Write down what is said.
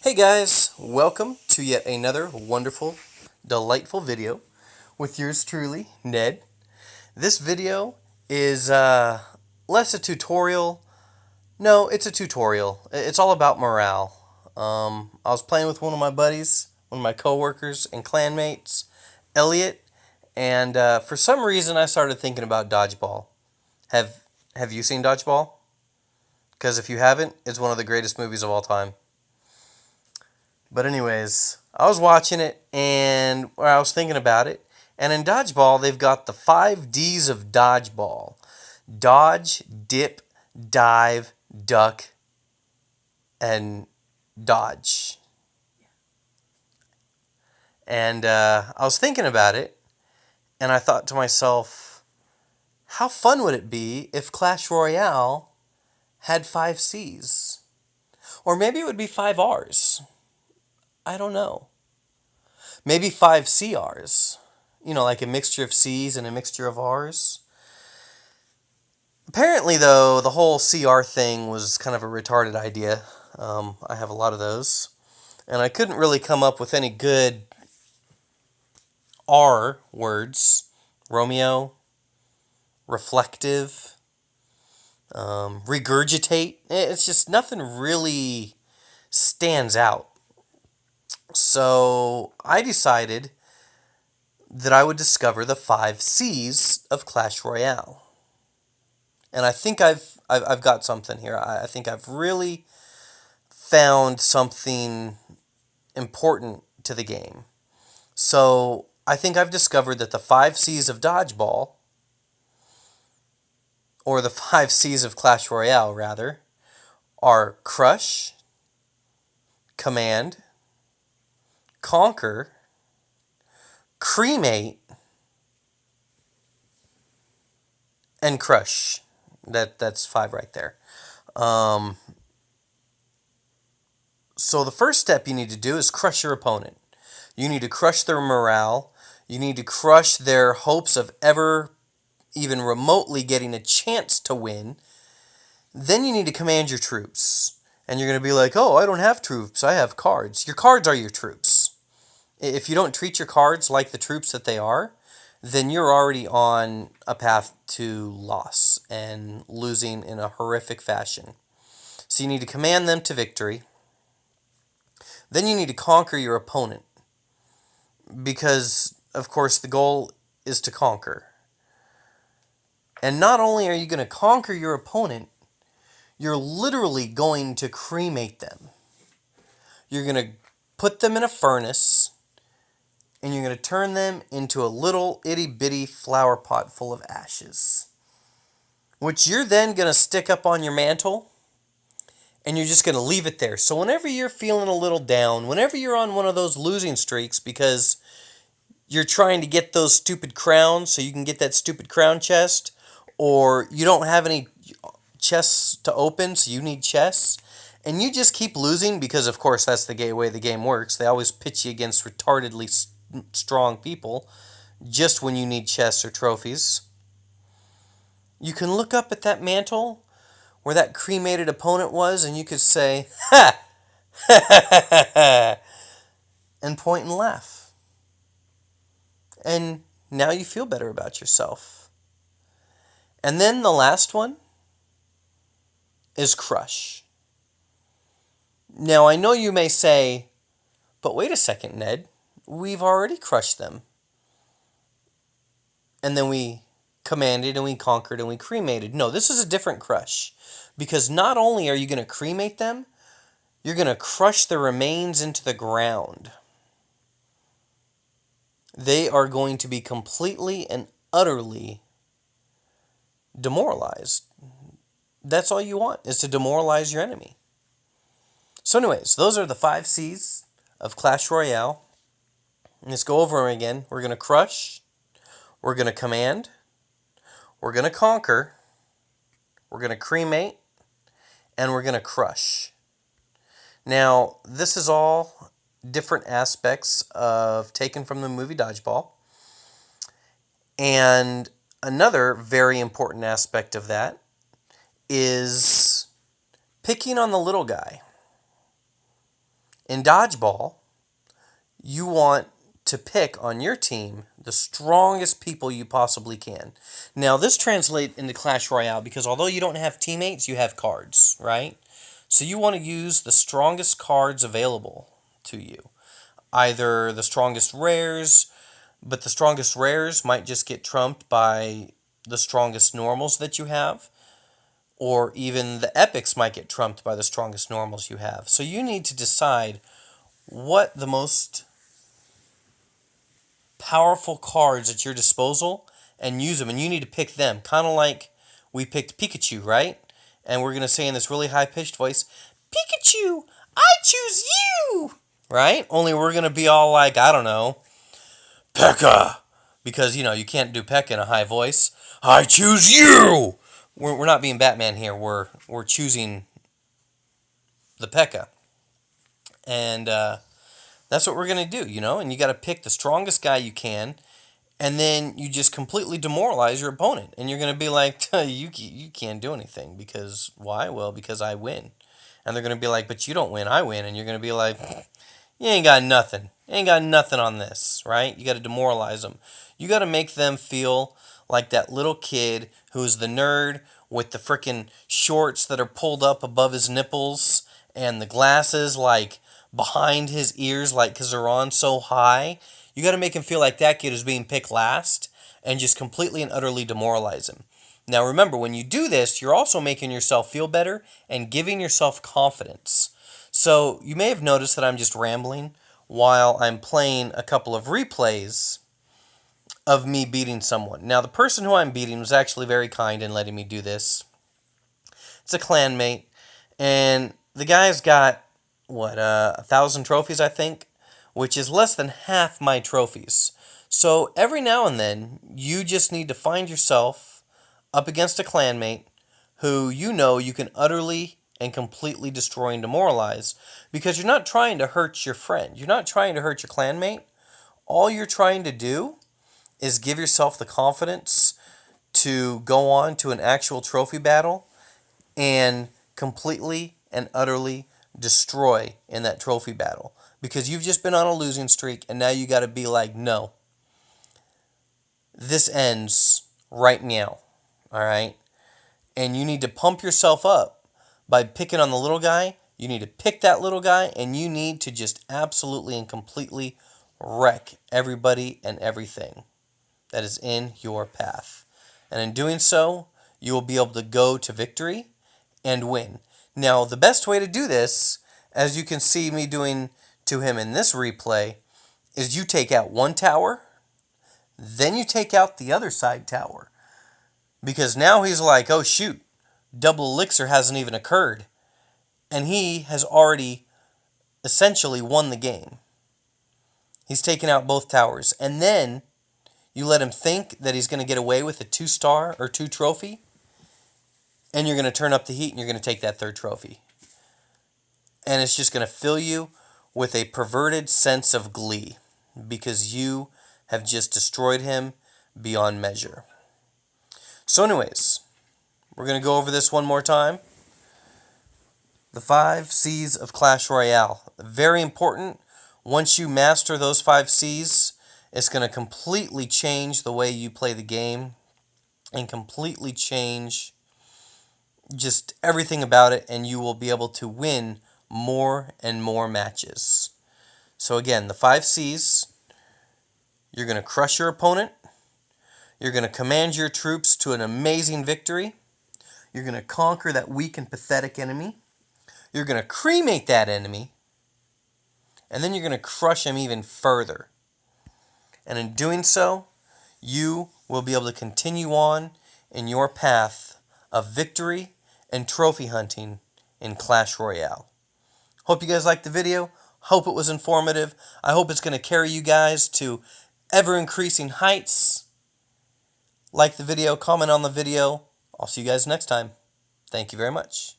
Hey guys, welcome to yet another wonderful, delightful video with yours truly, Ned. This video is less a tutorial. No, it's a tutorial. It's all about morale. I was playing with one of my buddies, one of my coworkers and clanmates, Elliot, and for some reason I started thinking about dodgeball. Have Have you seen Dodgeball? Because if you haven't, it's one of the greatest movies of all time. But anyways, I was watching it and I was thinking about it. And in Dodgeball, they've got the 5 Ds of Dodgeball. Dodge, dip, dive, duck, and dodge. And I was thinking about it, and I thought to myself, how fun would it be if Clash Royale had 5 Cs? Or maybe it would be 5 Rs. I don't know. Maybe 5 CRs. You know, like a mixture of C's and a mixture of R's. Apparently, though, the whole CR thing was kind of a retarded idea. I have a lot of those. And I couldn't really come up with any good R words. Romeo, reflective, regurgitate. It's just nothing really stands out. So I decided that I would discover the 5 Cs of Clash Royale. And I think I've got something here. I think I've really found something important to the game. So I think I've discovered that the 5 Cs of Dodgeball, or the 5 Cs of Clash Royale rather, are Crush, Command, Conquer, Cremate, and Crush. That's 5 right there. So the first step you need to do is crush your opponent. You need to crush their morale. You need to crush their hopes of ever even remotely getting a chance to win. Then you need to command your troops. And you're going to be like, oh, I don't have troops. I have cards. Your cards are your troops. If you don't treat your cards like the troops that they are, then you're already on a path to loss and losing in a horrific fashion. So you need to command them to victory. Then you need to conquer your opponent. Because, of course, the goal is to conquer. And not only are you going to conquer your opponent, you're literally going to cremate them. You're going to put them in a furnace, and you're going to turn them into a little itty-bitty flower pot full of ashes, which you're then going to stick up on your mantle, and you're just going to leave it there. So whenever you're feeling a little down, whenever you're on one of those losing streaks because you're trying to get those stupid crowns so you can get that stupid crown chest, or you don't have any chests to open so you need chests, and you just keep losing because, of course, that's the way the game works. They always pitch you against retardedly strong people just when you need chests or trophies. You can look up at that mantle where that cremated opponent was, and you could say, ha! Ha ha ha ha! And point and laugh. And now you feel better about yourself. And then the last one is crush. Now, I know you may say, but wait a second, Ned. We've already crushed them. And then we commanded and we conquered and we cremated. No, this is a different crush. Because not only are you going to cremate them, you're going to crush their remains into the ground. They are going to be completely and utterly demoralized. That's all you want, is to demoralize your enemy. So anyways, those are the 5 Cs of Clash Royale. Let's go over them again. We're going to crush, we're going to command, we're going to conquer, we're going to cremate, and we're going to crush. Now, this is all different aspects of taken from the movie Dodgeball. And another very important aspect of that is picking on the little guy. In dodgeball, you want to pick on your team the strongest people you possibly can. Now, this translates into Clash Royale because although you don't have teammates, you have cards, right? So you want to use the strongest cards available to you. Either the strongest rares, but the strongest rares might just get trumped by the strongest normals that you have, or even the epics might get trumped by the strongest normals you have. So you need to decide what the most powerful cards at your disposal and use them, and you need to pick them. Kind of like we picked Pikachu, right? And we're going to say in this really high-pitched voice, Pikachu, I choose you! Right? Only we're going to be all like, I don't know, P.E.K.K.A. Because, you can't do P.E.K.K.A. in a high voice. I choose you! We're not being Batman here. We're choosing the P.E.K.K.A. And that's what we're going to do, and you got to pick the strongest guy you can, and then you just completely demoralize your opponent, and you're going to be like, you can't do anything, because why? Well, because I win. And they're going to be like, but you don't win, I win, and you're going to be like, you ain't got nothing. You ain't got nothing on this, right? You got to demoralize them. You got to make them feel like that little kid who's the nerd with the frickin' shorts that are pulled up above his nipples and the glasses like behind his ears, like because they're on so high. You got to make him feel like that kid is being picked last and just completely and utterly demoralize him. Now remember, when you do this, you're also making yourself feel better and giving yourself confidence. So you may have noticed that I'm just rambling while I'm playing a couple of replays of me beating someone. Now the person who I'm beating was actually very kind in letting me do this. It's a clanmate, and the guy's got, 1,000 trophies, I think, which is less than half my trophies. So every now and then, you just need to find yourself up against a clanmate who you can utterly and completely destroy and demoralize, because you're not trying to hurt your friend. You're not trying to hurt your clanmate. All you're trying to do is give yourself the confidence to go on to an actual trophy battle and completely and utterly destroy in that trophy battle, because you've just been on a losing streak, and now you got to be like, no, this ends right now, all right? And you need to pump yourself up by picking on the little guy. You need to pick that little guy, and you need to just absolutely and completely wreck everybody and everything that is in your path. And in doing so, you will be able to go to victory and win. Now, the best way to do this, as you can see me doing to him in this replay, is you take out one tower, then you take out the other side tower. Because now he's like, oh shoot, double elixir hasn't even occurred. And he has already essentially won the game. He's taken out both towers. And then you let him think that he's going to get away with a 2-star or 2 trophy, and you're going to turn up the heat and you're going to take that 3rd trophy. And it's just going to fill you with a perverted sense of glee, because you have just destroyed him beyond measure. So anyways, we're going to go over this one more time. The 5 C's of Clash Royale. Very important. Once you master those 5 C's, it's going to completely change the way you play the game and completely change just everything about it, and you will be able to win more and more matches. So again, the 5 C's: you're going to crush your opponent, you're going to command your troops to an amazing victory, you're going to conquer that weak and pathetic enemy, you're going to cremate that enemy, and then you're going to crush him even further. And in doing so, you will be able to continue on in your path of victory and trophy hunting in Clash Royale. Hope you guys liked the video. Hope it was informative. I hope it's going to carry you guys to ever-increasing heights. Like the video, comment on the video. I'll see you guys next time. Thank you very much.